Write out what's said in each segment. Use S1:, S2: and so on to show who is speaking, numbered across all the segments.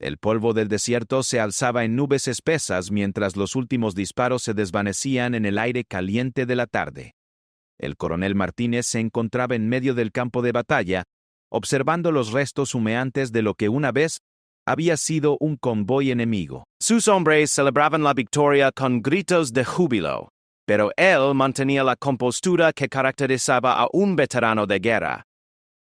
S1: El polvo del desierto se alzaba en nubes espesas mientras los últimos disparos se desvanecían en el aire caliente de la tarde. El coronel Martínez se encontraba en medio del campo de batalla, observando los restos humeantes de lo que una vez había sido un convoy enemigo. Sus hombres celebraban la victoria con gritos de júbilo, pero él mantenía la compostura que caracterizaba a un veterano de guerra.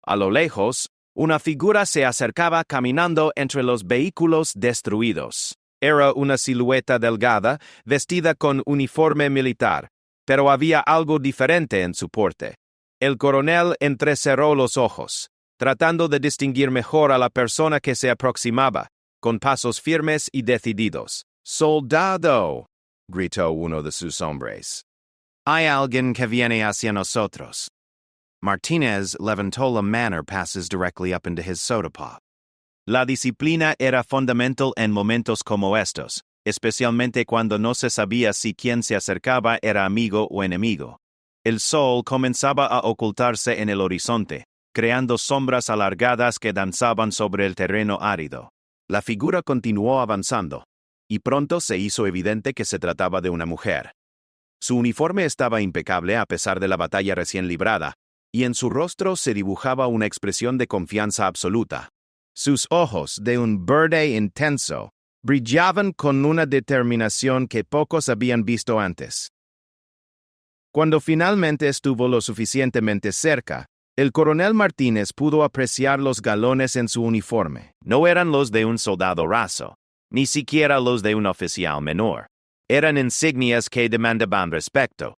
S1: A lo lejos, una figura se acercaba caminando entre los vehículos destruidos. Era una silueta delgada, vestida con uniforme militar, pero había algo diferente en su porte. El coronel entrecerró los ojos, tratando de distinguir mejor a la persona que se aproximaba, con pasos firmes y decididos. «¡Soldado!», gritó uno de sus hombres. «Hay alguien que viene hacia nosotros». Martínez levantó la mano passes directly up into his soda pop. La disciplina era fundamental en momentos como estos, especialmente cuando no se sabía si quien se acercaba era amigo o enemigo. El sol comenzaba a ocultarse en el horizonte, creando sombras alargadas que danzaban sobre el terreno árido. La figura continuó avanzando, y pronto se hizo evidente que se trataba de una mujer. Su uniforme estaba impecable a pesar de la batalla recién librada, y en su rostro se dibujaba una expresión de confianza absoluta. Sus ojos, de un verde intenso, brillaban con una determinación que pocos habían visto antes. Cuando finalmente estuvo lo suficientemente cerca, el coronel Martínez pudo apreciar los galones en su uniforme. No eran los de un soldado raso, ni siquiera los de un oficial menor. Eran insignias que demandaban respeto.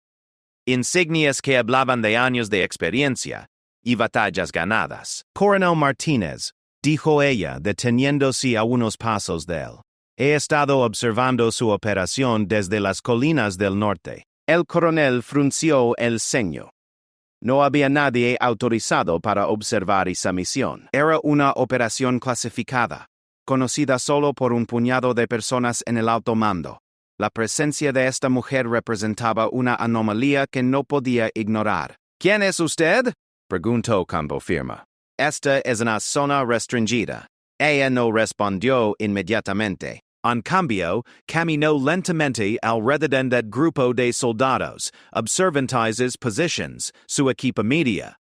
S1: Insignias que hablaban de años de experiencia y batallas ganadas. «Coronel Martínez», dijo ella, deteniéndose a unos pasos de él. «He estado observando su operación desde las colinas del norte». El coronel frunció el ceño. No había nadie autorizado para observar esa misión. Era una operación clasificada, conocida solo por un puñado de personas en el alto mando. La presencia de esta mujer representaba una anomalía que no podía ignorar. «¿Quién es usted?», preguntó con voz firme. «Esta es una zona restringida». Ella no respondió inmediatamente. En cambio, caminó lentamente alrededor del grupo de soldados, observando sus positions, su equipo media.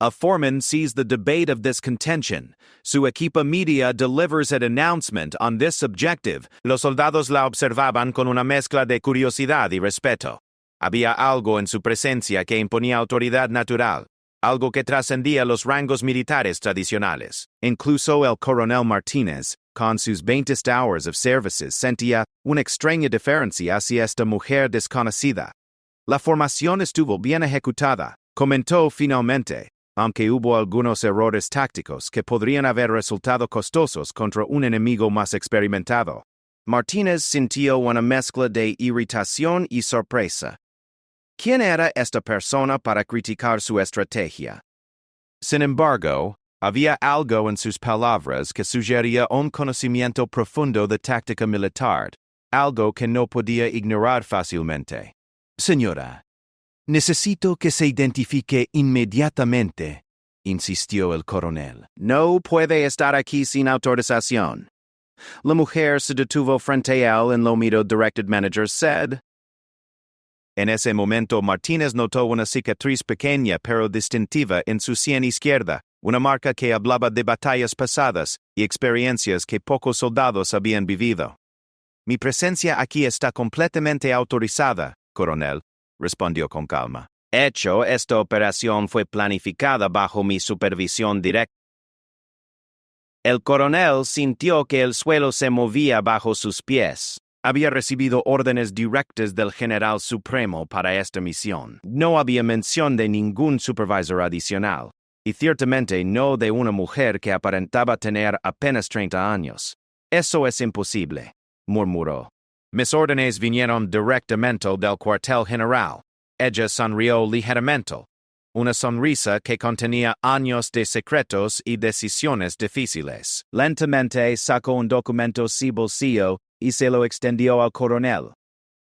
S1: A foreman sees the debate of this contention. Su equipo media delivers an announcement on this objective. Los soldados la observaban con una mezcla de curiosidad y respeto. Había algo en su presencia que imponía autoridad natural, algo que trascendía los rangos militares tradicionales. Incluso el coronel Martínez, con sus 20 hours of services, sentía una extraña deferencia hacia esta mujer desconocida. «La formación estuvo bien ejecutada», comentó finalmente, aunque hubo algunos errores tácticos que podrían haber resultado costosos contra un enemigo más experimentado. Martínez sintió una mezcla de irritación y sorpresa. ¿Quién era esta persona para criticar su estrategia? Sin embargo, había algo en sus palabras que sugería un conocimiento profundo de táctica militar, algo que no podía ignorar fácilmente. «Señora, necesito que se identifique inmediatamente», insistió el coronel. «No puede estar aquí sin autorización». La mujer se detuvo frente a él en lo miró Directed Manager said. En ese momento Martínez notó una cicatriz pequeña pero distintiva en su sien izquierda, una marca que hablaba de batallas pasadas y experiencias que pocos soldados habían vivido. «Mi presencia aquí está completamente autorizada, coronel», respondió con calma. «Hecho, esta operación fue planificada bajo mi supervisión directa». El coronel sintió que el suelo se movía bajo sus pies. Había recibido órdenes directas del general supremo para esta misión. No había mención de ningún supervisor adicional, y ciertamente no de una mujer que aparentaba tener apenas 30 años. «Eso es imposible», murmuró. «Mis órdenes vinieron directamente del cuartel general». Ella sonrió ligeramente, una sonrisa que contenía años de secretos y decisiones difíciles. Lentamente sacó un documento de bolsillo y se lo extendió al coronel.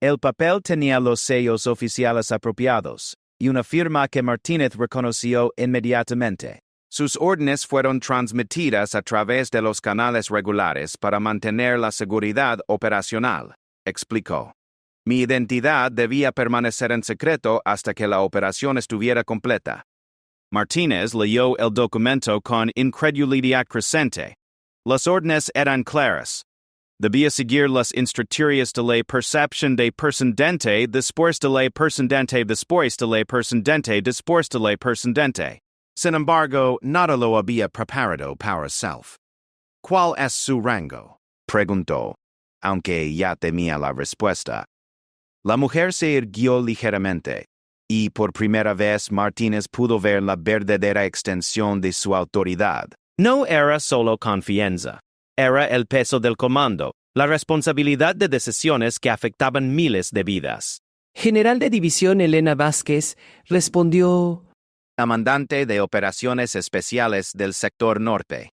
S1: El papel tenía los sellos oficiales apropiados y una firma que Martínez reconoció inmediatamente. Sus órdenes fueron transmitidas a través de los canales regulares para mantener la seguridad operacional, explicó. Mi identidad debía permanecer en secreto hasta que la operación estuviera completa. Martínez leyó el documento con incredulidad creciente. Las órdenes eran claras. Debía seguir las instrucciones de la percepción de persondente después de la persondente después de la persondente después de la persondente. Sin embargo, nada lo había preparado para self. ¿Cuál es su rango?, preguntó, aunque ya temía la respuesta. La mujer se irguió ligeramente, y por primera vez Martínez pudo ver la verdadera extensión de su autoridad. No era solo confianza. Era el peso del comando, la responsabilidad de decisiones que afectaban miles de vidas.
S2: General de División Elena Vázquez respondió:
S1: Comandante de Operaciones Especiales del Sector Norte.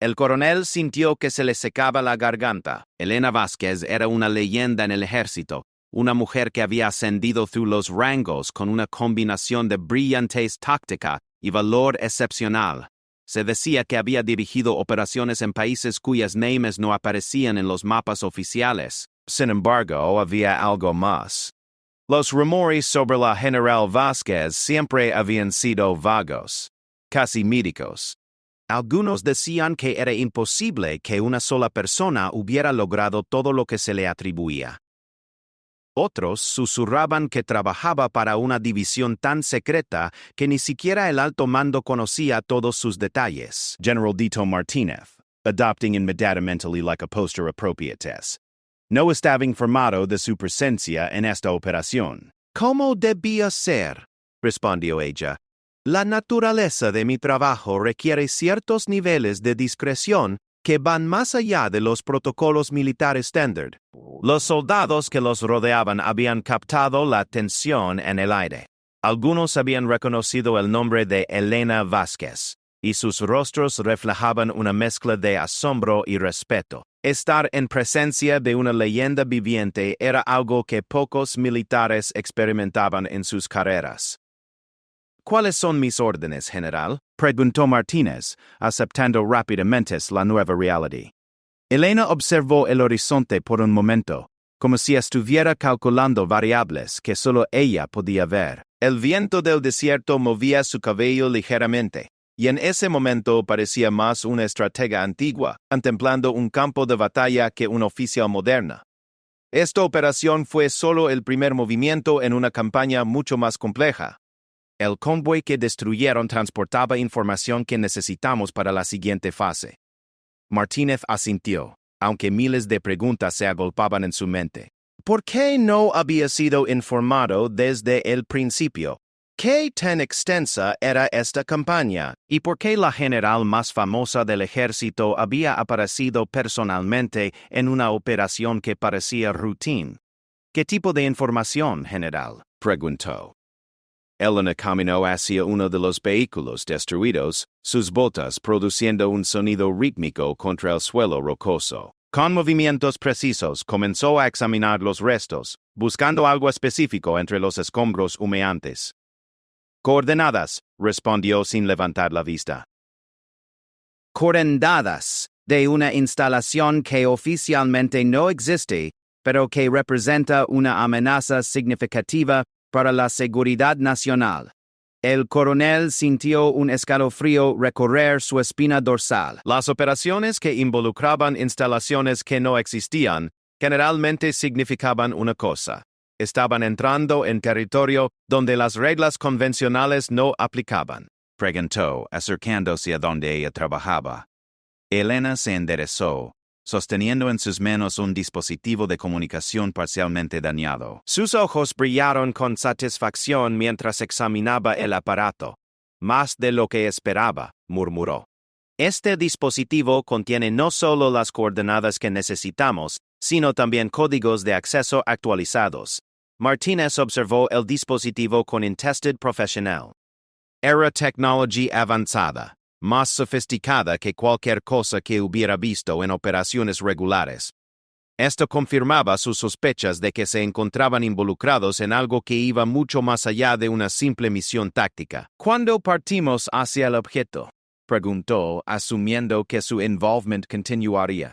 S1: El coronel sintió que se le secaba la garganta. Elena Vázquez era una leyenda en el ejército, una mujer que había ascendido through los rangos con una combinación de brillantez táctica y valor excepcional. Se decía que había dirigido operaciones en países cuyas nombres no aparecían en los mapas oficiales. Sin embargo, había algo más. Los rumores sobre la general Vázquez siempre habían sido vagos, casi míticos. Algunos decían que era imposible que una sola persona hubiera logrado todo lo que se le atribuía. Otros susurraban que trabajaba para una división tan secreta que ni siquiera el alto mando conocía todos sus detalles. General Dito Martínez, adopting inmediatamente like a posture appropriates. No estaba informado de su presencia en esta operación. ¿Cómo debía ser?, respondió ella. La naturaleza de mi trabajo requiere ciertos niveles de discreción que van más allá de los protocolos militares estándar. Los soldados que los rodeaban habían captado la tensión en el aire. Algunos habían reconocido el nombre de Elena Vázquez, y sus rostros reflejaban una mezcla de asombro y respeto. Estar en presencia de una leyenda viviente era algo que pocos militares experimentaban en sus carreras. ¿Cuáles son mis órdenes, general?, preguntó Martínez, aceptando rápidamente la nueva realidad. Elena observó el horizonte por un momento, como si estuviera calculando variables que solo ella podía ver. El viento del desierto movía su cabello ligeramente, y en ese momento parecía más una estratega antigua, contemplando un campo de batalla que un oficial moderna. Esta operación fue solo el primer movimiento en una campaña mucho más compleja. El convoy que destruyeron transportaba información que necesitamos para la siguiente fase. Martínez asintió, aunque miles de preguntas se agolpaban en su mente. ¿Por qué no había sido informado desde el principio? ¿Qué tan extensa era esta campaña? ¿Y por qué la general más famosa del ejército había aparecido personalmente en una operación que parecía routine? ¿Qué tipo de información, general?, preguntó. Elena caminó hacia uno de los vehículos destruidos, sus botas produciendo un sonido rítmico contra el suelo rocoso. Con movimientos precisos comenzó a examinar los restos, buscando algo específico entre los escombros humeantes. Coordenadas, respondió sin levantar la vista. Coordenadas de una instalación que oficialmente no existe, pero que representa una amenaza significativa para la seguridad nacional. El coronel sintió un escalofrío recorrer su espina dorsal. Las operaciones que involucraban instalaciones que no existían generalmente significaban una cosa. Estaban entrando en territorio donde las reglas convencionales no aplicaban, preguntó, acercándose a donde ella trabajaba. Elena se enderezó, sosteniendo en sus manos un dispositivo de comunicación parcialmente dañado. Sus ojos brillaron con satisfacción mientras examinaba el aparato. Más de lo que esperaba, murmuró. Este dispositivo contiene no solo las coordenadas que necesitamos, sino también códigos de acceso actualizados. Martínez observó el dispositivo con intestid profesional. Era tecnología avanzada, más sofisticada que cualquier cosa que hubiera visto en operaciones regulares. Esto confirmaba sus sospechas de que se encontraban involucrados en algo que iba mucho más allá de una simple misión táctica. ¿Cuándo partimos hacia el objeto?, preguntó, asumiendo que su involvement continuaría.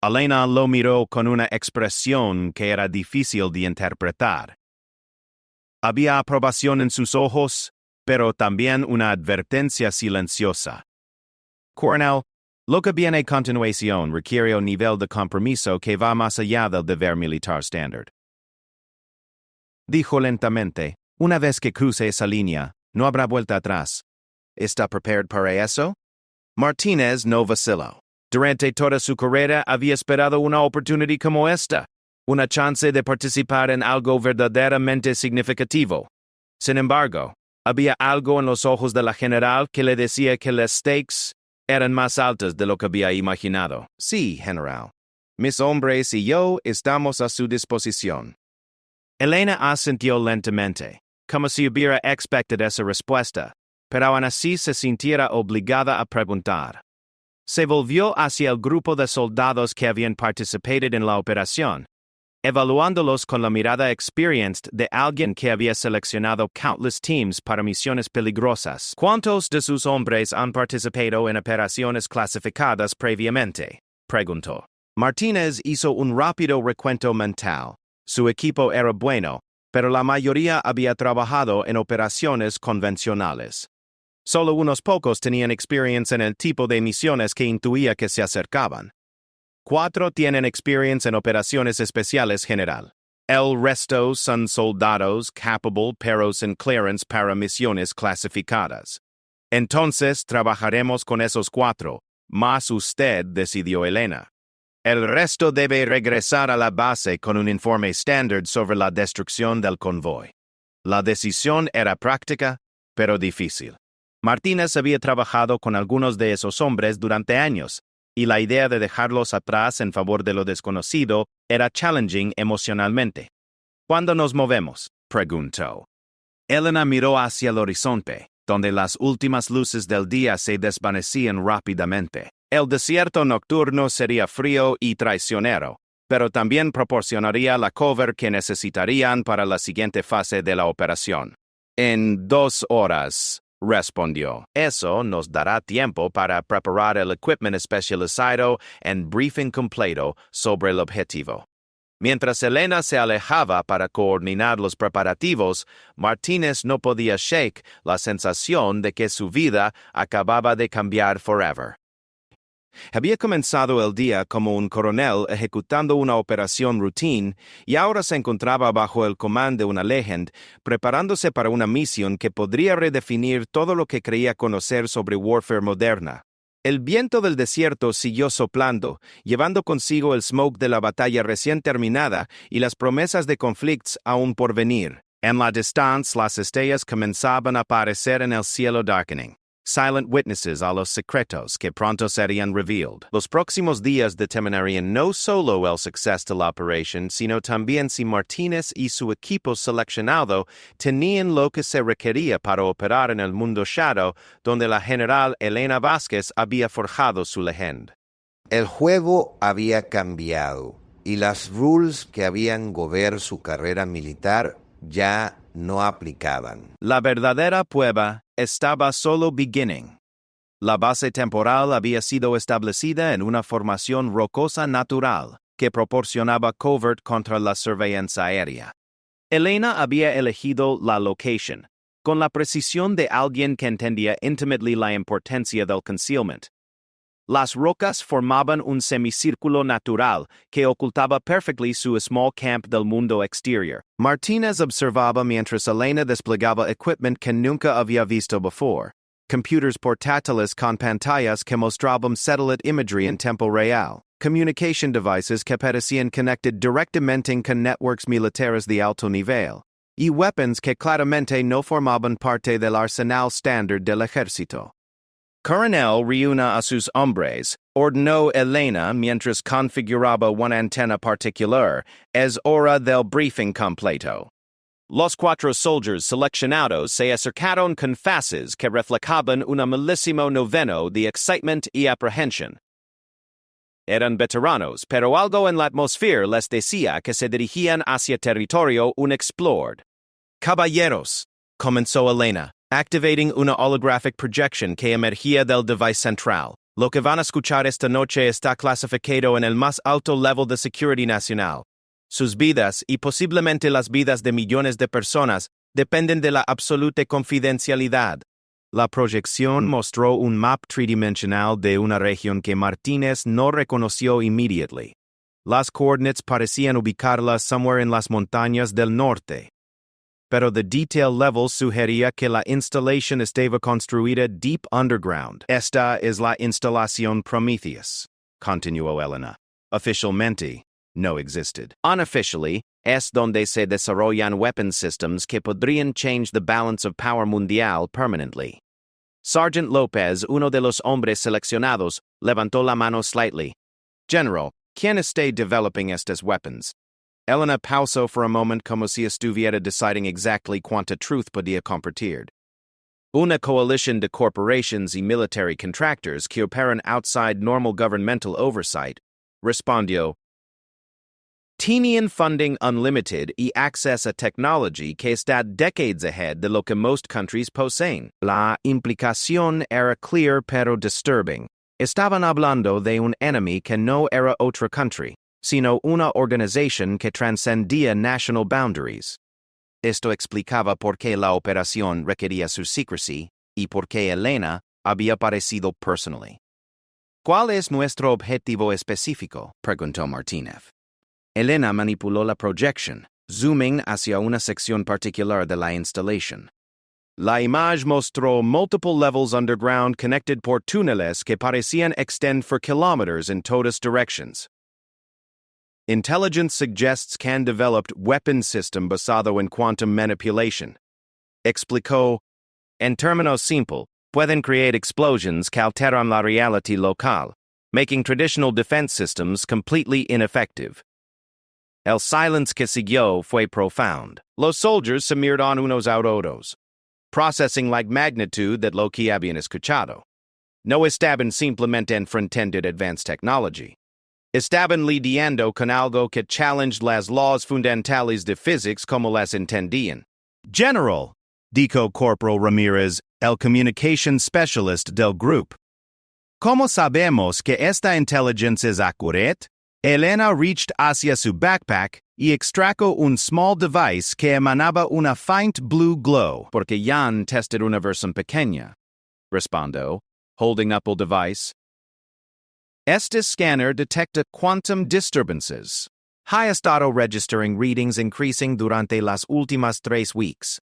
S1: Elena lo miró con una expresión que era difícil de interpretar. Había aprobación en sus ojos, pero también una advertencia silenciosa. Coronel, lo que viene a continuación requiere un nivel de compromiso que va más allá del deber militar estándar. Dijo lentamente, una vez que cruce esa línea, no habrá vuelta atrás. ¿Está preparado para eso? Martínez no vaciló. Durante toda su carrera había esperado una oportunidad como esta, una chance de participar en algo verdaderamente significativo. Sin embargo, había algo en los ojos de la general que le decía que las stakes eran más altas de lo que había imaginado. Sí, general. Mis hombres y yo estamos a su disposición. Elena asintió lentamente, como si hubiera expectado esa respuesta, pero aún así se sintiera obligada a preguntar. Se volvió hacia el grupo de soldados que habían participado en la operación, evaluándolos con la mirada experienced de alguien que había seleccionado countless teams para misiones peligrosas. ¿Cuántos de sus hombres han participado en operaciones clasificadas previamente?, preguntó. Martínez hizo un rápido recuento mental. Su equipo era bueno, pero la mayoría había trabajado en operaciones convencionales. Solo unos pocos tenían experiencia en el tipo de misiones que intuía que se acercaban. 4 tienen experiencia en operaciones especiales general. El resto son soldados capable pero sin clearance para misiones clasificadas. Entonces trabajaremos con esos 4, más usted, decidió Elena. El resto debe regresar a la base con un informe estándar sobre la destrucción del convoy. La decisión era práctica, pero difícil. Martínez había trabajado con algunos de esos hombres durante años, y la idea de dejarlos atrás en favor de lo desconocido era challenging emocionalmente. ¿Cuándo nos movemos?, preguntó. Elena miró hacia el horizonte, donde las últimas luces del día se desvanecían rápidamente. El desierto nocturno sería frío y traicionero, pero también proporcionaría la cover que necesitarían para la siguiente fase de la operación. En 2 horas, respondió. Eso nos dará tiempo para preparar el equipment especializado en briefing completo sobre el objetivo. Mientras Elena se alejaba para coordinar los preparativos, Martínez no podía shake la sensación de que su vida acababa de cambiar forever. Había comenzado el día como un coronel ejecutando una operación routine y ahora se encontraba bajo el comando de una legend, preparándose para una misión que podría redefinir todo lo que creía conocer sobre warfare moderna. El viento del desierto siguió soplando, llevando consigo el smoke de la batalla recién terminada y las promesas de conflictos aún por venir. En la distancia, las estrellas comenzaban a aparecer en el cielo darkening. Silent witnesses a los secretos que pronto serían revealed. Los próximos días determinarían no solo el suceso de la operación, sino también si Martínez y su equipo seleccionado tenían lo que se requería para operar en el mundo shadow, donde la general Elena Vázquez había forjado su legend.
S3: El juego había cambiado y las rules que habían gobernado su carrera militar ya no aplicaban.
S1: La verdadera prueba estaba solo beginning. La base temporal había sido establecida en una formación rocosa natural que proporcionaba covert contra la surveillance aérea. Elena había elegido la location, con la precisión de alguien que entendía intimately la importancia del concealment. Las rocas formaban un semicírculo natural que ocultaba perfectly su small camp del mundo exterior. Martínez observaba mientras Elena desplegaba equipment que nunca había visto before. Computers portátiles con pantallas que mostraban satellite imagery en tiempo real. Communication devices que parecían connected directamente con networks militares de alto nivel. Y weapons que claramente no formaban parte del arsenal estándar del ejército. Coronel reúna a sus hombres, ordenó Elena mientras configuraba una antena particular. Es hora del briefing completo. Los 4 soldiers seleccionados se acercaron con faces que reflejaban un malísimo noveno de excitement y apprehensión. Eran veteranos, pero algo en la atmósfera les decía que se dirigían hacia territorio unexplored. Caballeros, comenzó Elena, activating una holographic projection que emergía del device central. Lo que van a escuchar esta noche está clasificado en el más alto level de security nacional. Sus vidas, y posiblemente las vidas de millones de personas, dependen de la absoluta confidencialidad. La proyección mostró un mapa tridimensional de una región que Martínez no reconoció inmediately. Las coordinates parecían ubicarlas somewhere en las montañas del norte. Pero the detail level sugería que la instalación estaba construida deep underground. Esta es la instalación Prometheus, continuó Elena. Officialmente, no existed. Unofficially, es donde se desarrollan weapon systems que podrían change the balance of power mundial permanently. Sergeant López, uno de los hombres seleccionados, levantó la mano slightly. General, ¿quién está developing estas weapons? Elena pausó for a moment como si estuviera deciding exactly cuánta truth podía compartir. Una coalition de corporations y military contractors que operan outside normal governmental oversight, respondió. Tenían funding unlimited y access a technology que está decades ahead de lo que most countries poseen. La implicación era clear pero disturbing. Estaban hablando de un enemy que no era otra country, sino una organización que transcendía national boundaries. Esto explicaba por qué la operación requería su secrecy y por qué Elena había aparecido personally. ¿Cuál es nuestro objetivo específico?, preguntó Martínez. Elena manipuló la projection, zooming hacia una sección particular de la instalación. La imagen mostró multiple levels underground connected por túneles que parecían extend for kilometers in todas directions. Intelligence suggests can developed weapon system basado en quantum manipulation. Explicó, en términos simples, pueden create explosions que alteran la reality local, making traditional defense systems completely ineffective. El silence que siguió fue profound. Los soldiers se miraron unos a otros, processing like magnitude that lo que habían escuchado. No estaban simplemente enfrentando advanced technology. Estaban lidiando con algo que challenged las laws fundamentales de physics como las entendían. General, dijo Corporal Ramírez, el communication specialist del grupo. ¿Cómo sabemos que esta inteligencia es accurate? Elena reached hacia su backpack y extrajo un small device que emanaba una faint blue glow. Porque Jan tested una versión pequeña, respondió, holding up el device. Este scanner detecta quantum disturbances. Ha estado registering readings increasing durante las últimas 3 weeks.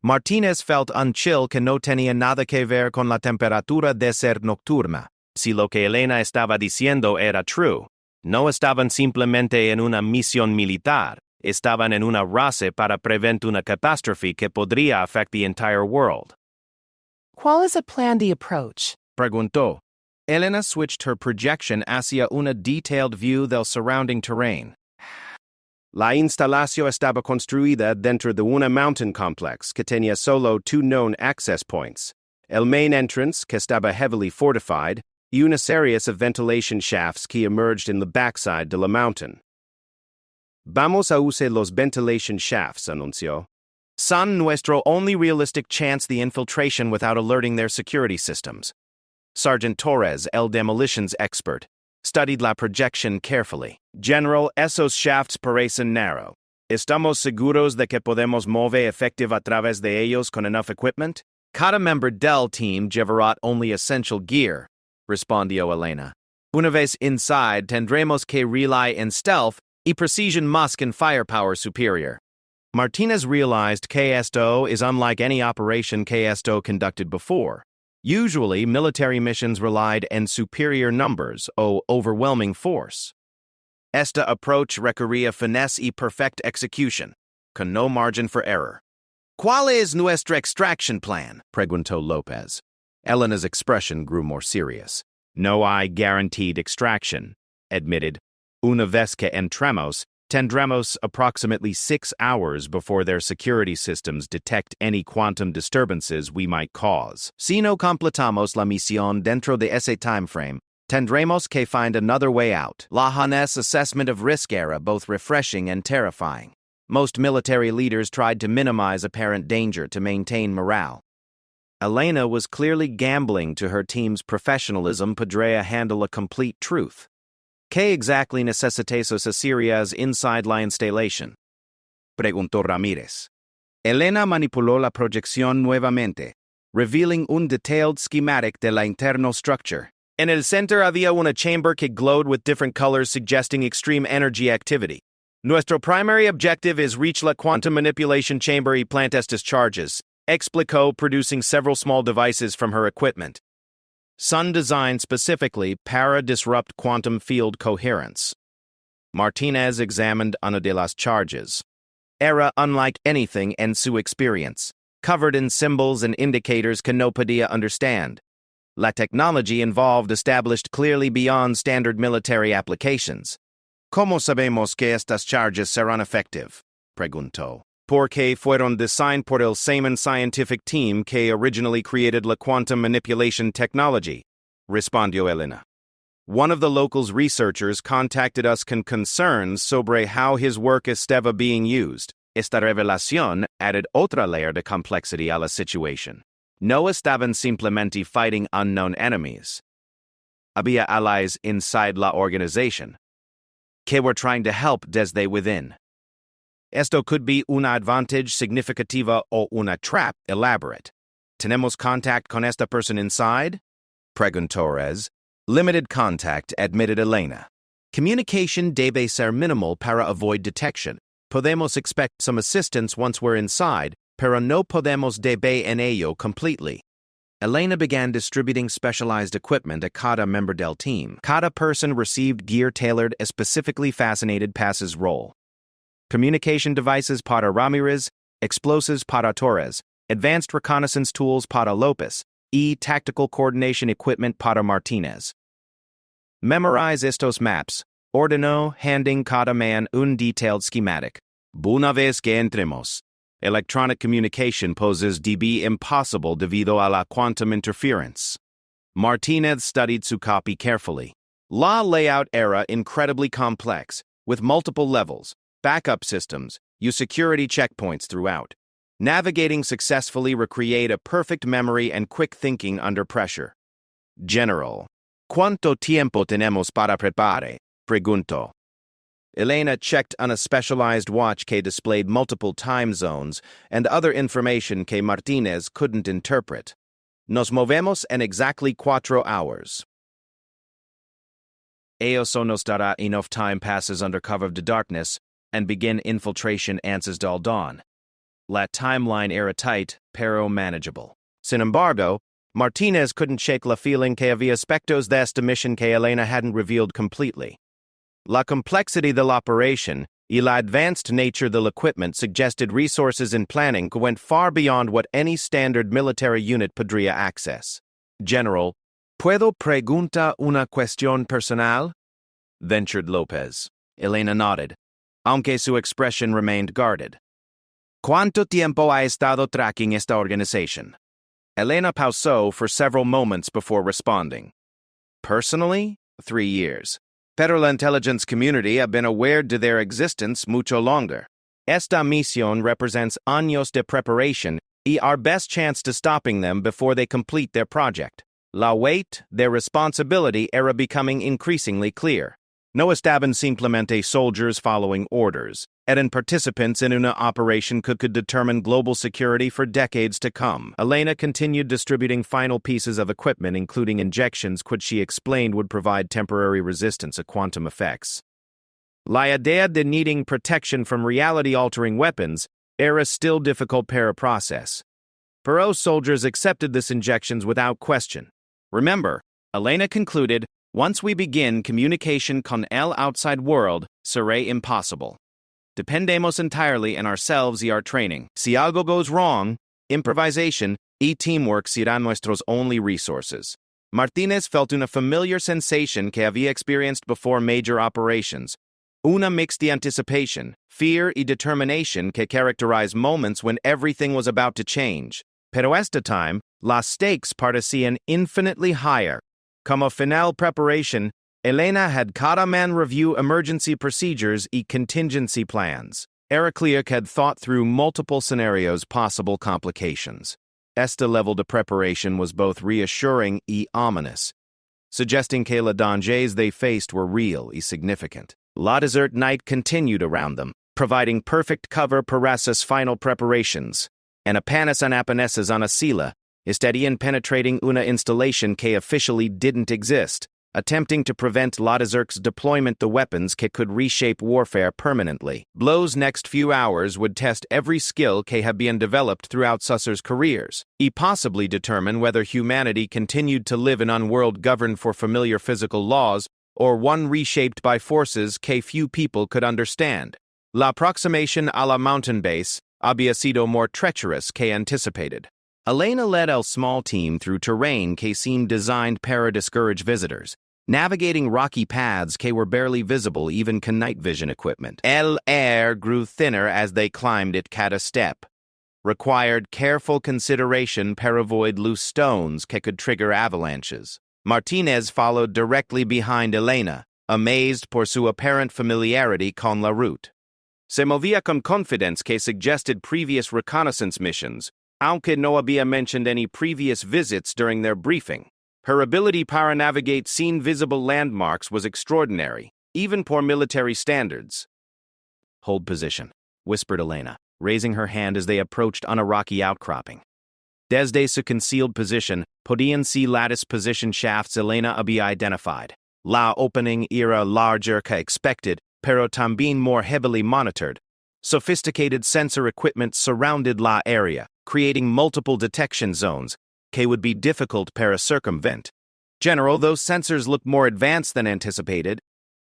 S1: Martínez felt un chill que no tenía nada que ver con la temperatura de ser nocturna. Si lo que Elena estaba diciendo era true, no estaban simplemente en una misión militar, estaban en una race para prevenir una catástrofe que podría affect the entire world.
S2: ¿Cuál es el plan de approach?
S1: Preguntó. Elena switched her projection hacia una detailed view del surrounding terrain. La instalación estaba construida dentro de una mountain complex que tenía solo 2 known access points, el main entrance que estaba heavily fortified, y una series of ventilation shafts que emerged in the backside de la mountain. Vamos a usar los ventilation shafts, anunció. Son nuestro only realistic chance de infiltration without alerting their security systems. Sergeant Torres, el demolitions expert, studied la projection carefully. General, esos shafts parecen narrow. ¿Estamos seguros de que podemos mover efective a través de ellos con enough equipment? Cada member del team llevará only essential gear, respondió Elena. Una vez inside, tendremos que rely en stealth y precision más que firepower superior. Martínez realized que esto is unlike any operation que esto conducted before. Usually, military missions relied en superior numbers o overwhelming force. Esta approach requería finesse y perfect execution, con no margin for error. ¿Cuál es nuestro extraction plan?, preguntó López. Elena's expression grew more serious. No hay guaranteed extraction, admitted. Una vez que entremos, tendremos approximately 6 hours before their security systems detect any quantum disturbances we might cause. Si no completamos la misión dentro de ese time frame, Tendremos que find another way out. La Hannes assessment of risk era both refreshing and terrifying. Most military leaders tried to minimize apparent danger to maintain morale. Elena was clearly gambling to her team's professionalism podría handle a complete truth. ¿Qué exactly necesitamos Assyria's inside la instalación? Preguntó Ramírez. Elena manipuló la proyección nuevamente, revealing un detailed schematic de la internal structure. En el center había una chamber que glowed with different colors suggesting extreme energy activity. Nuestro primary objective is reach la quantum manipulation chamber y plant estas charges, explicó, producing several small devices from her equipment. Sun designed specifically para disrupt quantum field coherence. Martinez examined una de las charges. Era unlike anything en su experience, covered in symbols and indicators que no podía understand. La technology involved established clearly beyond standard military applications. ¿Cómo sabemos que estas charges serán efectivas? Preguntó. Porque fueron designed por el same scientific team que originally created la quantum manipulation technology, respondió Elena. One of the locals' researchers contacted us con concerns sobre how his work estaba being used. Esta revelación added otra layer de complexity a la situación. No estaban simplemente fighting unknown enemies. Había allies inside la organization, que were trying to help desde within. Esto could be una advantage significativa o una trap elaborate. ¿Tenemos contact con esta person inside? Preguntó Rez. Limited contact, admitted Elena. Communication debe ser minimal para avoid detection. Podemos expect some assistance once we're inside, pero no podemos debe en ello completely. Elena began distributing specialized equipment a cada member del team. Cada person received gear tailored as specifically fascinated passes role. Communication devices para Ramirez, explosives para Torres, advanced reconnaissance tools para Lopez, y tactical coordination equipment para Martinez. Memorize estos maps, ordenó, handing cada man un detailed schematic. Una vez que entremos, electronic communication poses DB impossible debido a la quantum interference. Martinez studied su copy carefully. La layout era incredibly complex, with multiple levels, backup systems, use security checkpoints throughout. Navigating successfully recreate a perfect memory and quick thinking under pressure. General. ¿Cuánto tiempo tenemos para preparar? Preguntó. Elena checked on a specialized watch que displayed multiple time zones and other information que Martinez couldn't interpret. Nos movemos en exactly 4 hours. Eso nos dará enough time passes under cover of the darkness and begin infiltration antes del dawn. La timeline era tight, pero manageable. Sin embargo, Martinez couldn't shake la feeling que había aspectos de esta mission que Elena hadn't revealed completely. La complexity del operation y la advanced nature del equipment suggested resources and planning went far beyond what any standard military unit podría access. General, ¿puedo preguntar una cuestión personal? Ventured López. Elena nodded, aunque su expression remained guarded. ¿Cuánto tiempo ha estado tracking esta organización? Elena pausó for several moments before responding. Personally, 3 years. Pero la intelligence community have been aware de their existence mucho longer. Esta misión represents años de preparación y our best chance to stopping them before they complete their project. La weight, their responsibility era becoming increasingly clear. No estaban simplemente soldiers following orders. Eran participants in una operation could determine global security for decades to come. Elena continued distributing final pieces of equipment, including injections which she explained would provide temporary resistance to quantum effects. La idea de needing protection from reality-altering weapons era still difficult para process. Pero soldiers accepted these injections without question. Remember, Elena concluded, once we begin communication con el outside world, será impossible. Dependemos entirely en ourselves y our training. Si algo goes wrong, improvisation y teamwork serán nuestros only resources. Martinez felt una familiar sensation que había experienced before major operations. Una mix de anticipation, fear y determination que characterized moments when everything was about to change. Pero esta time, las stakes parecían infinitely higher. Como final preparation, Elena had cada man review emergency procedures y contingency plans. Heraclius had thought through multiple scenarios possible complications. Esta level de preparation was both reassuring y ominous, suggesting que les dangers they faced were real y significant. La desert night continued around them, providing perfect cover para sus final preparations, and apenas apenas una sila, estarían penetrating una installation que officially didn't exist, attempting to prevent la desert's deployment the weapons que could reshape warfare permanently. Blow's next few hours would test every skill que had been developed throughout Susser's careers, y possibly determine whether humanity continued to live in an world governed for familiar physical laws, or one reshaped by forces que few people could understand. La aproximation a la mountain base había sido more treacherous que anticipated. Elena led a small team through terrain que seemed designed para discourage visitors, navigating rocky paths que were barely visible even con night vision equipment. El air grew thinner as they climbed it cada step, required careful consideration para avoid loose stones que could trigger avalanches. Martinez followed directly behind Elena, amazed por su apparent familiarity con la route. Se movía con confidence que suggested previous reconnaissance missions, aunque no había mentioned any previous visits during their briefing. Her ability para navigate sin visible landmarks was extraordinary, even por military standards. Hold position, whispered Elena, raising her hand as they approached on a rocky outcropping. Desde su concealed position, podían see lattice position shafts Elena había identified. La opening era larger que expected, pero también more heavily monitored. Sophisticated sensor equipment surrounded la area, creating multiple detection zones, que would be difficult para circumvent. General, those sensors look more advanced than anticipated,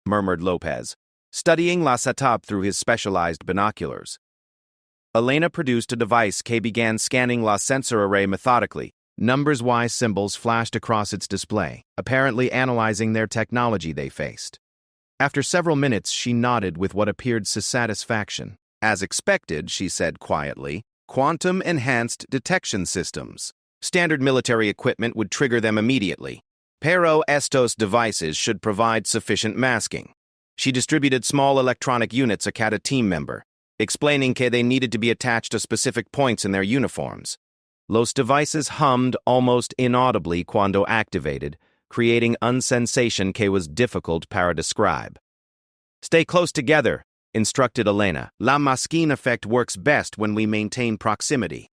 S1: murmured Lopez, studying la setup through his specialized binoculars. Elena produced a device que began scanning la sensor array methodically. Numbers-wise symbols flashed across its display, apparently analyzing their technology they faced. After several minutes, she nodded with what appeared satisfaction. As expected, she said quietly, quantum-enhanced detection systems. Standard military equipment would trigger them immediately. Pero estos devices should provide sufficient masking. She distributed small electronic units a cada team member, explaining que they needed to be attached to specific points in their uniforms. Los devices hummed almost inaudibly cuando activated, creating a sensation que was difficult para describe. Stay close together, instructed Elena. La masking effect works best when we maintain proximity.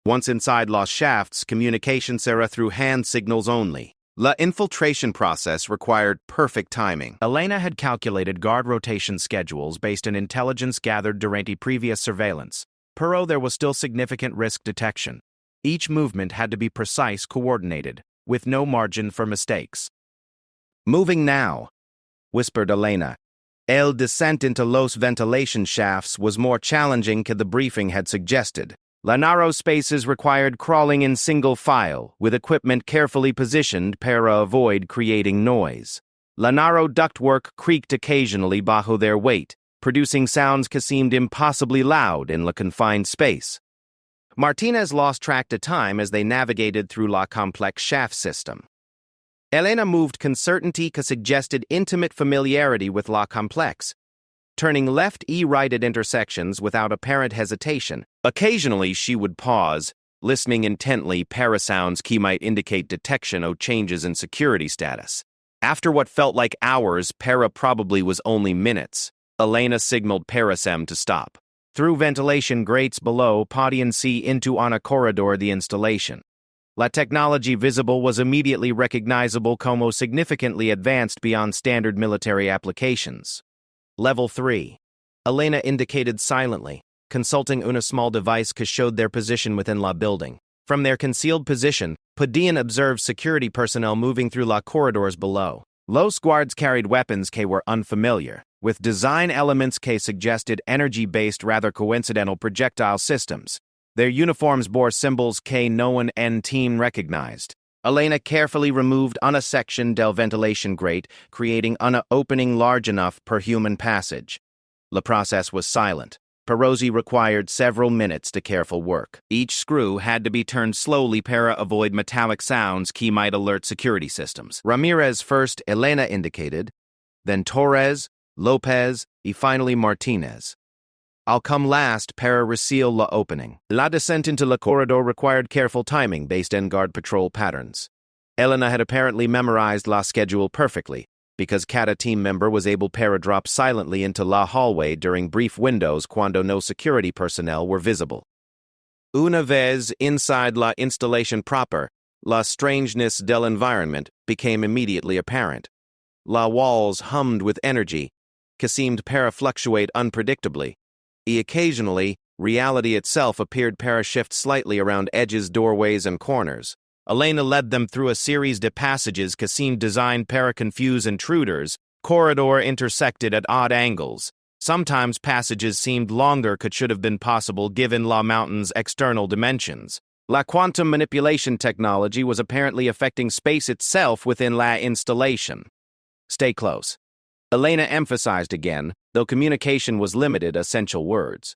S1: Once inside los shafts, communication será through hand signals only. La infiltration process required perfect timing. Elena had calculated guard rotation schedules based on intelligence gathered during previous surveillance. Pero there was still significant risk detection. Each movement had to be precise, coordinated, with no margin for mistakes. Moving now, whispered Elena. El descent into los ventilation shafts was more challenging than the briefing had suggested. La narrow spaces required crawling in single file, with equipment carefully positioned para avoid creating noise. La narrow ductwork creaked occasionally bajo their weight, producing sounds que seemed impossibly loud in la confined space. Martinez lost track of time as they navigated through la complex shaft system. Elena moved con certainty que suggested intimate familiarity with la complex, turning left y right at intersections without apparent hesitation. Occasionally she would pause, listening intently para sounds que might indicate detection or changes in security status. After what felt like hours, para probably was only minutes. Elena signaled Parasem to stop. Through ventilation grates below, podían see into on a corridor the installation. La technology visible was immediately recognizable como significantly advanced beyond standard military applications. Level 3. Elena indicated silently, consulting una small device que showed their position within la building. From their concealed position, podían observe security personnel moving through la corridors below. Los guards carried weapons que were unfamiliar, with design elements que suggested energy-based rather coincidental projectile systems. Their uniforms bore symbols que no one en team recognized. Elena carefully removed una section del ventilation grate, creating una opening large enough per human passage. The process was silent, Perozzi required several minutes to careful work. Each screw had to be turned slowly para avoid metallic sounds key might alert security systems. Ramirez first, Elena indicated, then Torres, Lopez, and finally Martinez. I'll come last para reseal la opening. La descent into la corridor required careful timing based en guard patrol patterns. Elena had apparently memorized la schedule perfectly, because cada team member was able para drop silently into la hallway during brief windows cuando no security personnel were visible. Una vez inside la installation proper, la strangeness del environment became immediately apparent. La walls hummed with energy, que seemed para fluctuate unpredictably. Occasionally, reality itself appeared para shift slightly around edges, doorways, and corners. Elena led them through a series de passages que seemed designed para confuse intruders, corridor intersected at odd angles. Sometimes passages seemed longer could should have been possible given la mountain's external dimensions. La quantum manipulation technology was apparently affecting space itself within la installation. Stay close. Elena emphasized again, though communication was limited, essential words.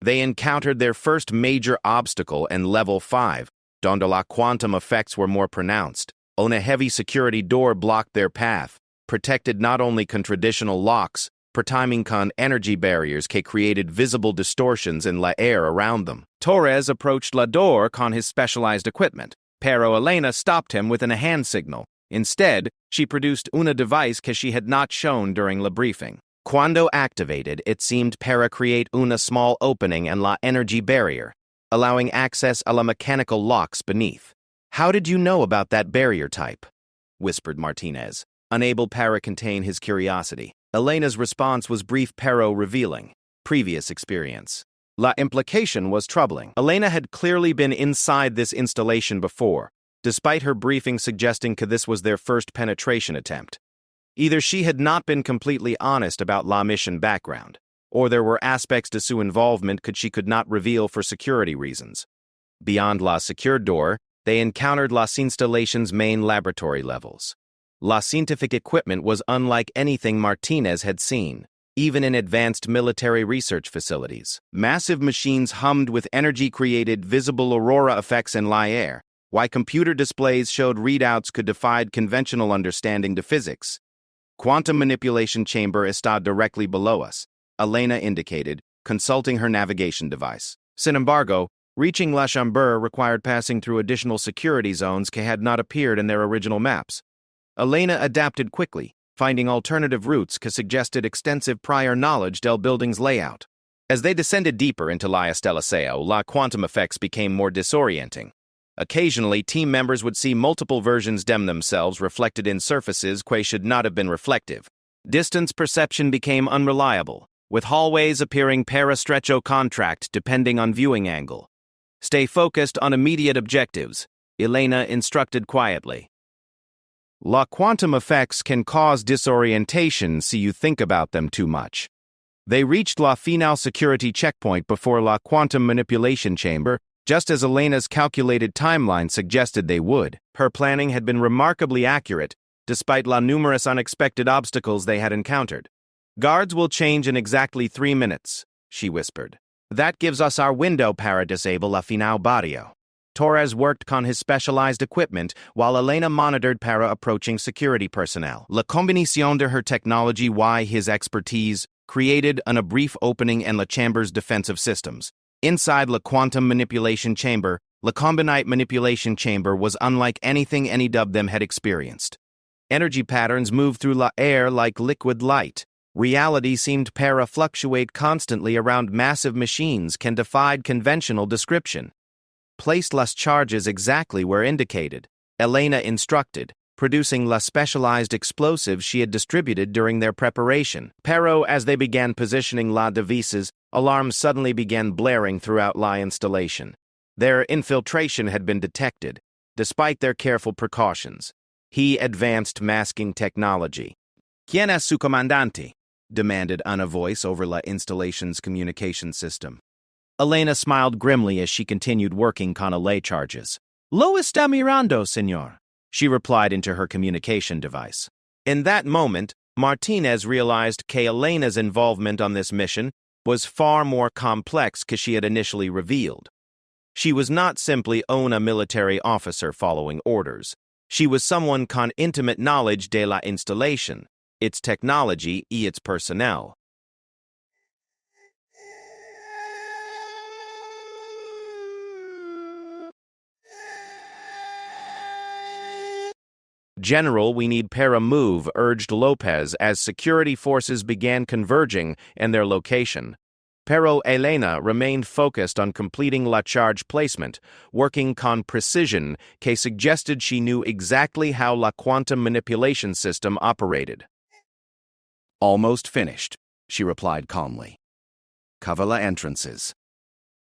S1: They encountered their first major obstacle in Level 5, donde la quantum effects were more pronounced. A heavy security door blocked their path, protected not only con traditional locks, per timing con energy barriers que created visible distortions in la air around them. Torres approached la door con his specialized equipment, pero Elena stopped him with a hand signal. Instead, she produced una device que she had not shown during la briefing. Cuando activated, it seemed para create una small opening in la energy barrier, allowing access a la mechanical locks beneath. How did you know about that barrier type? Whispered Martinez, unable para contain his curiosity. Elena's response was brief pero revealing. Previous experience. La implication was troubling. Elena had clearly been inside this installation before, despite her briefing suggesting that this was their first penetration attempt. Either she had not been completely honest about la mission background, or there were aspects to Sue's involvement that she could not reveal for security reasons. Beyond la secure door, they encountered las installation's main laboratory levels. La scientific equipment was unlike anything Martinez had seen, even in advanced military research facilities. Massive machines hummed with energy-created visible aurora effects in la air, while computer displays showed readouts could defy conventional understanding to physics. Quantum manipulation chamber está directly below us, Elena indicated, consulting her navigation device. Sin embargo, reaching La Chambre required passing through additional security zones that had not appeared in their original maps. Elena adapted quickly, finding alternative routes that suggested extensive prior knowledge del building's layout. As they descended deeper into La Instalación, la quantum effects became more disorienting. Occasionally, team members would see multiple versions dem themselves reflected in surfaces que should not have been reflective. Distance perception became unreliable, with hallways appearing para estrecho contract depending on viewing angle. Stay focused on immediate objectives, Elena instructed quietly. La quantum effects can cause disorientation so you think about them too much. They reached la final security checkpoint before la quantum manipulation chamber, just as Elena's calculated timeline suggested they would. Her planning had been remarkably accurate, despite la numerous unexpected obstacles they had encountered. Guards will change in exactly 3 minutes, she whispered. That gives us our window para disable la final barrio. Torres worked con his specialized equipment, while Elena monitored para approaching security personnel. La combinación de her technology y his expertise created a brief opening in la chamber's defensive systems. Inside la quantum manipulation chamber, la combinite manipulation chamber was unlike anything any of them had experienced. Energy patterns moved through la air like liquid light. Reality seemed para fluctuate constantly around massive machines can defied conventional description. Place las charges exactly where indicated, Elena instructed, producing la specialized explosives she had distributed during their preparation. Pero as they began positioning la devices, alarms suddenly began blaring throughout la installation. Their infiltration had been detected, despite their careful precautions. He advanced masking technology. ¿Quién es su comandante? Demanded Ana voice over la installation's communication system. Elena smiled grimly as she continued working con lay charges. Lo está mirando, señor, she replied into her communication device. In that moment, Martinez realized que Elena's involvement on this mission was far more complex than she had initially revealed. She was not simply a military officer following orders. She was someone con intimate knowledge de la installation, its technology y its personnel. General, we need para move, urged Lopez as security forces began converging in their location. Pero Elena remained focused on completing la charge placement, working con precision que suggested she knew exactly how la quantum manipulation system operated.
S4: Almost finished, she replied calmly. Cover la entrances.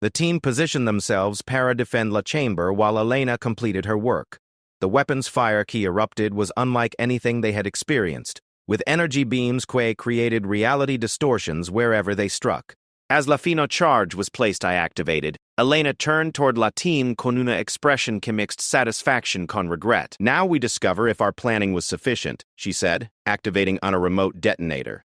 S1: The team positioned themselves para defend la chamber while Elena completed her work. The weapon's fire key erupted was unlike anything they had experienced, with energy beams que created reality distortions wherever they struck. As la fino charge was placed, I activated. Elena turned toward la team con una expression que mixed satisfaction con regret. Now we discover if our planning was sufficient, she said, activating on a remote detonator.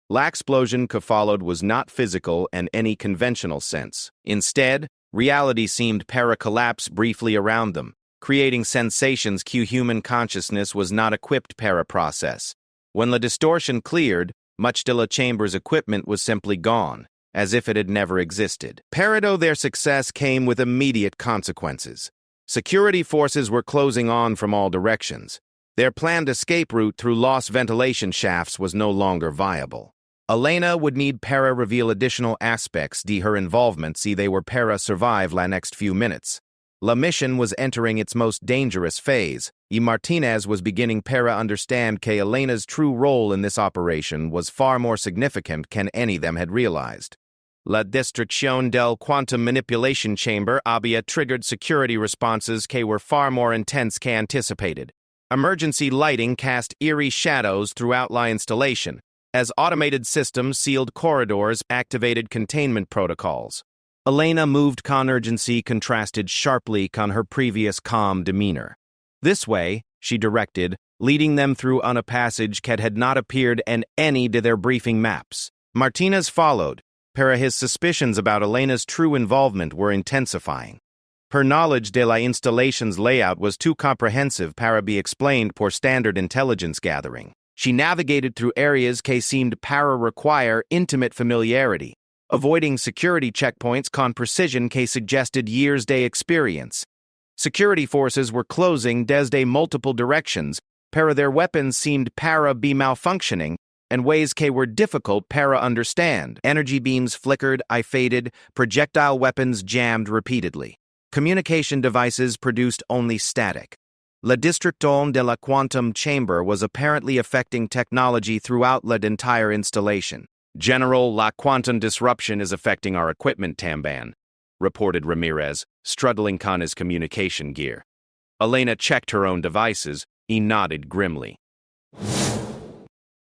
S1: La explosion que followed was not physical in any conventional sense. Instead, reality seemed para-collapse briefly around them, creating sensations human consciousness was not equipped para-process. When the distortion cleared, much de la chamber's equipment was simply gone, as if it had never existed. Parado, their success came with immediate consequences. Security forces were closing on from all directions. Their planned escape route through lost ventilation shafts was no longer viable. Elena would need para reveal additional aspects de her involvement see they were para survive la next few minutes. La mission was entering its most dangerous phase, y Martinez was beginning para understand que Elena's true role in this operation was far more significant than any of them had realized. La destrucción del quantum manipulation chamber había triggered security responses que were far more intense than anticipated. Emergency lighting cast eerie shadows throughout la installation, as automated systems sealed corridors, activated containment protocols. Elena moved con urgency contrasted sharply con her previous calm demeanor. This way, she directed, leading them through on a passage that had not appeared in any of their briefing maps. Martinez followed, para his suspicions about Elena's true involvement were intensifying. Her knowledge de la installation's layout was too comprehensive para be explained por standard intelligence gathering. She navigated through areas que seemed para require intimate familiarity, avoiding security checkpoints con precision que suggested years-day experience. Security forces were closing desde multiple directions, para their weapons seemed para be malfunctioning, and ways que were difficult para understand. Energy beams flickered, faded, projectile weapons jammed repeatedly. Communication devices produced only static. La destrucción de la quantum chamber was apparently affecting technology throughout the entire installation. General, la quantum disruption is affecting our equipment tamban, reported Ramirez, struggling con his communication gear. Elena checked her own devices, he nodded grimly.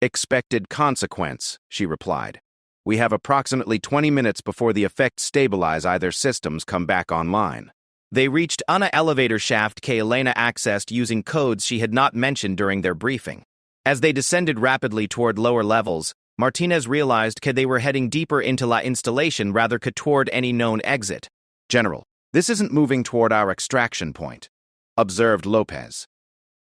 S1: Expected consequence, she replied. We have approximately 20 minutes before the effects stabilize either systems come back online. They reached an elevator shaft que Elena accessed using codes she had not mentioned during their briefing. As they descended rapidly toward lower levels, Martinez realized that they were heading deeper into la installation rather than toward any known exit. General, this isn't moving toward our extraction point, observed Lopez.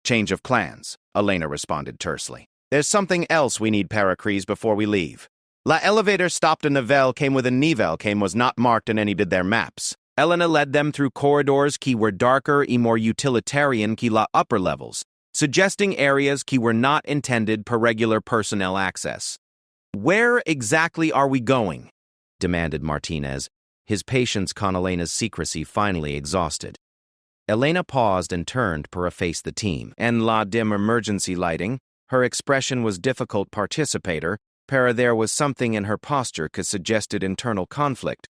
S1: Change of plans, Elena responded tersely. There's something else we need Paracres before we leave. La elevator stopped a nivel came with a nivel came was not marked in any of their maps. Elena led them through corridors que were darker y more utilitarian que la upper levels, suggesting areas que were not intended for regular personnel access. Where exactly are we going? Demanded Martinez, his patience con Elena's secrecy finally exhausted. Elena paused and turned to face the team. En la dim emergency lighting, her expression was difficult participator, para there was something in her posture that suggested internal conflict.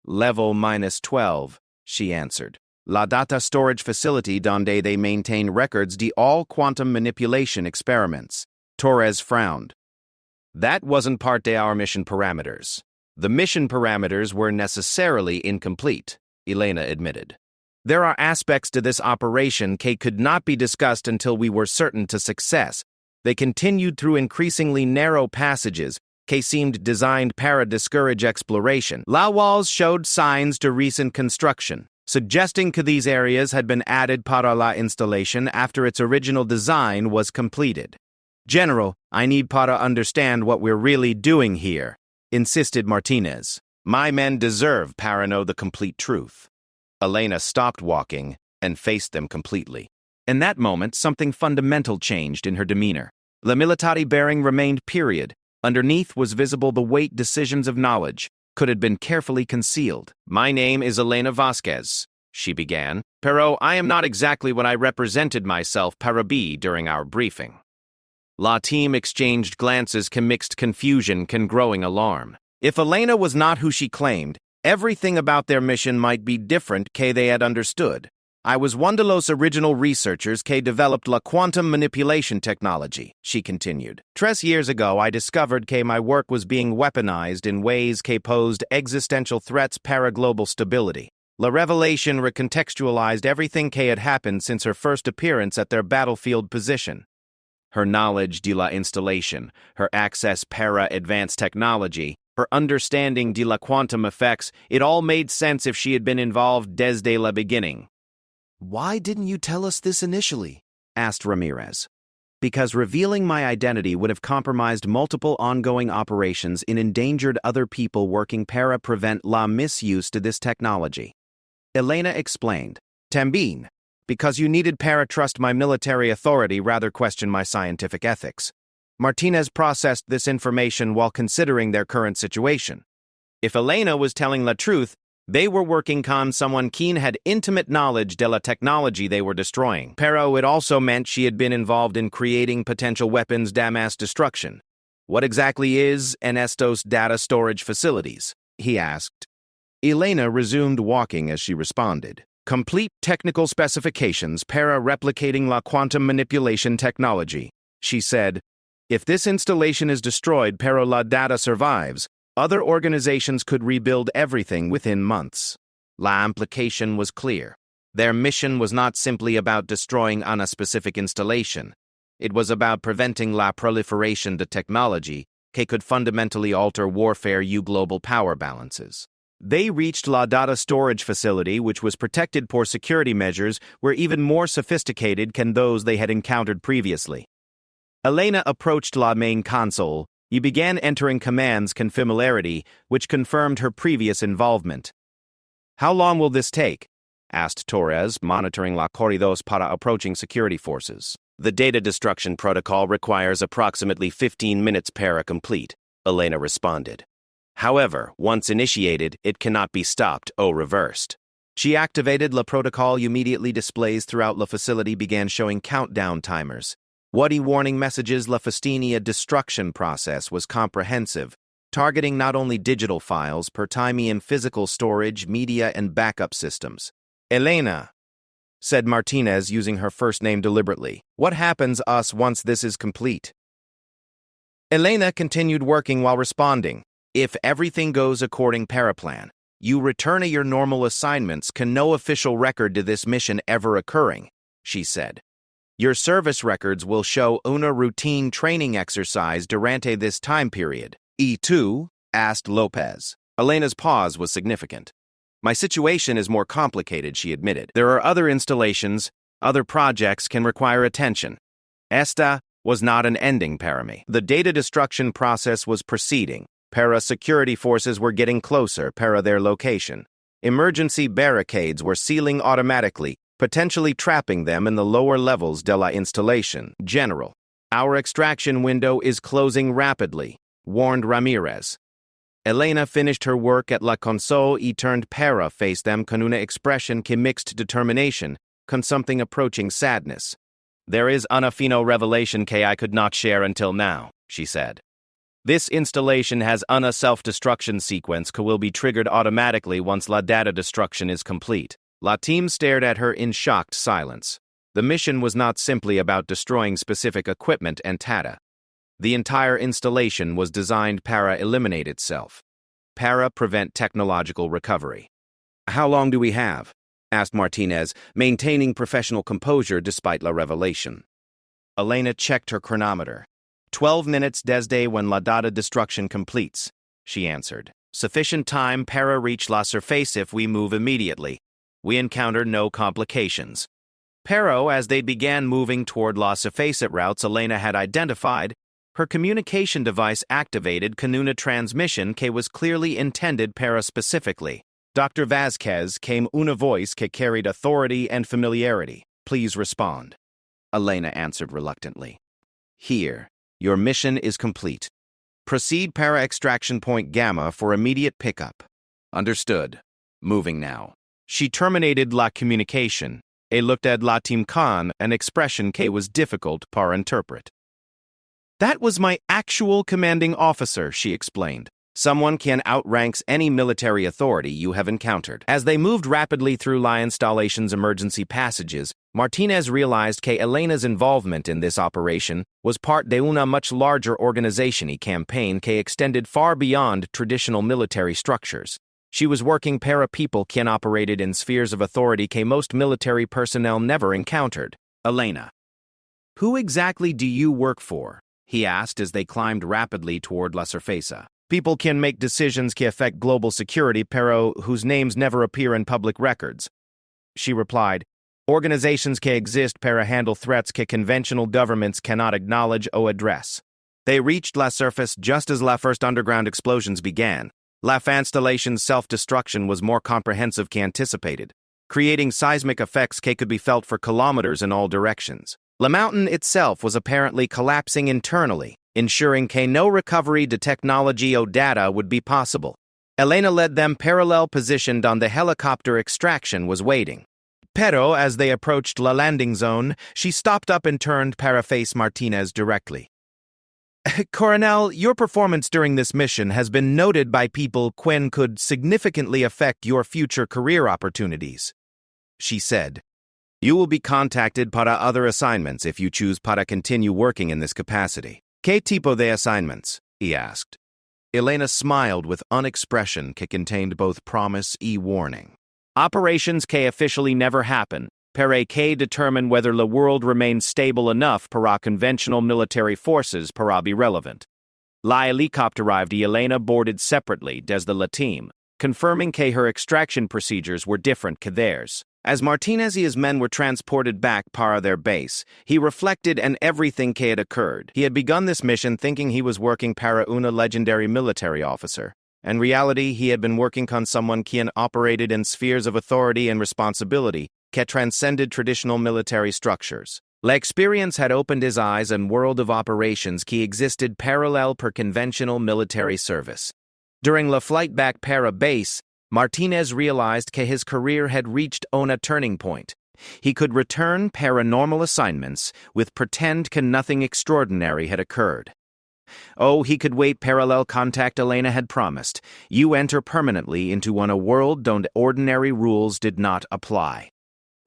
S1: Level -12, she answered. La data storage facility donde they maintain records de all quantum manipulation experiments. Torres frowned. That wasn't part de our mission parameters. The mission parameters were necessarily incomplete, Elena admitted. There are aspects to this operation that could not be discussed until we were certain to success. They continued through increasingly narrow passages, que seemed designed para discourage exploration. La walls showed signs to recent construction, suggesting that these areas had been added para la installation after its original design was completed. General, I need para understand what we're really doing here, insisted Martinez. My men deserve para know the complete truth. Elena stopped walking and faced them completely. In that moment, something fundamental changed in her demeanor. The military bearing remained period. Underneath was visible the weight decisions of knowledge, could have been carefully concealed. My name is Elena Vasquez, she began. Pero I am not exactly what I represented myself para be during our briefing. La team exchanged glances can mixed confusion can growing alarm. If Elena was not who she claimed, everything about their mission might be different que they had understood. I was one de los original researchers que developed la quantum manipulation technology, she continued. 3 years ago, I discovered que my work was being weaponized in ways que posed existential threats para global stability. La revelation recontextualized everything que had happened since her first appearance at their battlefield position. Her knowledge de la installation, her access para advanced technology, her understanding de la quantum effects, it all made sense if she had been involved desde la beginning.
S2: Why didn't you tell us this initially?
S1: Asked Ramirez. Because revealing my identity would have compromised multiple ongoing operations and endangered other people working para prevent la misuse to this technology. Elena explained. Tambien, because you needed para trust my military authority rather question my scientific ethics. Martinez processed this information while considering their current situation. If Elena was telling la truth, they were working con someone keen had intimate knowledge de la technology they were destroying. Pero it also meant she had been involved in creating potential weapons de mass destruction. What exactly is en estos data storage facilities? He asked. Elena resumed walking as she responded. Complete technical specifications para replicating la quantum manipulation technology, she said. If this installation is destroyed pero la data survives, other organizations could rebuild everything within months. La implication was clear. Their mission was not simply about destroying a specific installation. It was about preventing la proliferation de technology que could fundamentally alter warfare global power balances. They reached la data storage facility, which was protected por security measures were even more sophisticated than those they had encountered previously. Elena approached la main console. You began entering commands con familiarity, which confirmed her previous involvement. How long will this take? Asked Torres, monitoring la corridos para approaching security forces. The data destruction protocol requires approximately 15 minutes para complete, Elena responded. However, once initiated, it cannot be stopped or reversed. She activated la protocol immediately displays throughout la facility began showing countdown timers. What warning messages la Festina destruction process was comprehensive, targeting not only digital files per time and physical storage, media, and backup systems. Elena, said Martinez using her first name deliberately, what happens us once this is complete? Elena continued working while responding. If everything goes according paraplan, you return to your normal assignments can no official record to this mission ever occurring, she said. Your service records will show una routine training exercise durante this time period. E2? Asked Lopez. Elena's pause was significant. My situation is more complicated, she admitted. There are other installations, other projects can require attention. Esta was not an ending para me. The data destruction process was proceeding. Para security forces were getting closer para their location. Emergency barricades were sealing automatically, potentially trapping them in the lower levels de la installation. General, our extraction window is closing rapidly, warned Ramirez. Elena finished her work at la console y turned para face them con una expression que mixed determination, con something approaching sadness. There is una fino revelation que I could not share until now, she said. This installation has una self-destruction sequence que will be triggered automatically once la data destruction is complete. La team stared at her in shocked silence. The mission was not simply about destroying specific equipment and data. The entire installation was designed para eliminate itself. Para prevent technological recovery. How long do we have? Asked Martinez, maintaining professional composure despite la revelation. Elena checked her chronometer.
S4: 12 minutes desde when la data destruction completes, she answered. Sufficient time para reach la surface if we move immediately. We encounter no complications. Pero, as they began moving toward la surface routes Elena had identified, her communication device activated con una transmission que was clearly intended para specifically. Dr. Vasquez came una voice que carried authority and familiarity. Please respond. Elena answered reluctantly. Here, your mission is complete. Proceed para extraction point Gamma for immediate pickup. Understood. Moving now. She terminated la communication, et looked at la team con, an expression que was difficult par interpret. That was my actual commanding officer, she explained. Someone can outranks any military authority you have encountered. As they moved rapidly through la installation's emergency passages, Martinez realized que Elena's involvement in this operation was part de una much larger organization y campaign que extended far beyond traditional military structures. She was working para people quien operated in spheres of authority que most military personnel never encountered. Elena. Who exactly do you work for? He asked as they climbed rapidly toward La Surfeza. People can make decisions que affect global security pero whose names never appear in public records. She replied, organizations que exist para handle threats que conventional governments cannot acknowledge or address. They reached La Surface just as la first underground explosions began. La installation's self-destruction was more comprehensive que anticipated, creating seismic effects que could be felt for kilometers in all directions. La mountain itself was apparently collapsing internally, ensuring que no recovery de technology or data would be possible. Elena led them parallel positioned on the helicopter extraction was waiting. Pero as they approached la landing zone, she stopped up and turned para face Martinez directly. Coronel, your performance during this mission has been noted by people Quién could significantly affect your future career opportunities, she said. You will be contacted para other assignments if you choose para continue working in this capacity. ¿Qué tipo de assignments? He asked. Elena smiled with an expression que contained both promise y warning. Operations que officially never happen, pero que determine whether the world remains stable enough para conventional military forces para be relevant. La helicopter arrived y Elena boarded separately desde la team, confirming que her extraction procedures were different que theirs. As Martinez and his men were transported back para their base, he reflected on everything que had occurred. He had begun this mission thinking he was working para una legendary military officer. In reality, he had been working con someone quien operated in spheres of authority and responsibility que transcended traditional military structures. La experience had opened his eyes on world of operations que existed parallel per conventional military service. During la flight back para base, Martinez realized que his career had reached a turning point. He could return paranormal assignments with pretend que nothing extraordinary had occurred. Oh, he could wait parallel contact Elena had promised. You enter permanently into a world donde ordinary rules did not apply.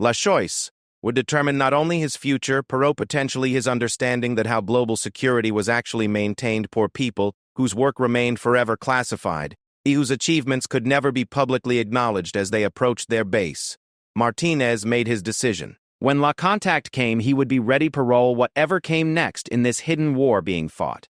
S4: La choice would determine not only his future, pero potentially his understanding that how global security was actually maintained por people whose work remained forever classified, whose achievements could never be publicly acknowledged as they approached their base. Martinez made his decision. When La Contact came, he would be ready parole whatever came next in this hidden war being fought.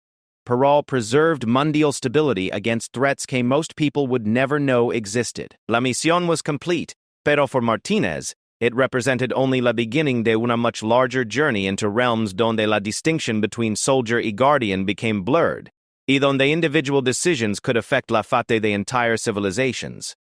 S4: Parole preserved mundial stability against threats que most people would never know existed. La misión was complete, pero for Martinez, it represented only la beginning de una much larger journey into realms donde la distinction between soldier y guardian became blurred, y donde individual decisions could affect la fate de entire civilizations.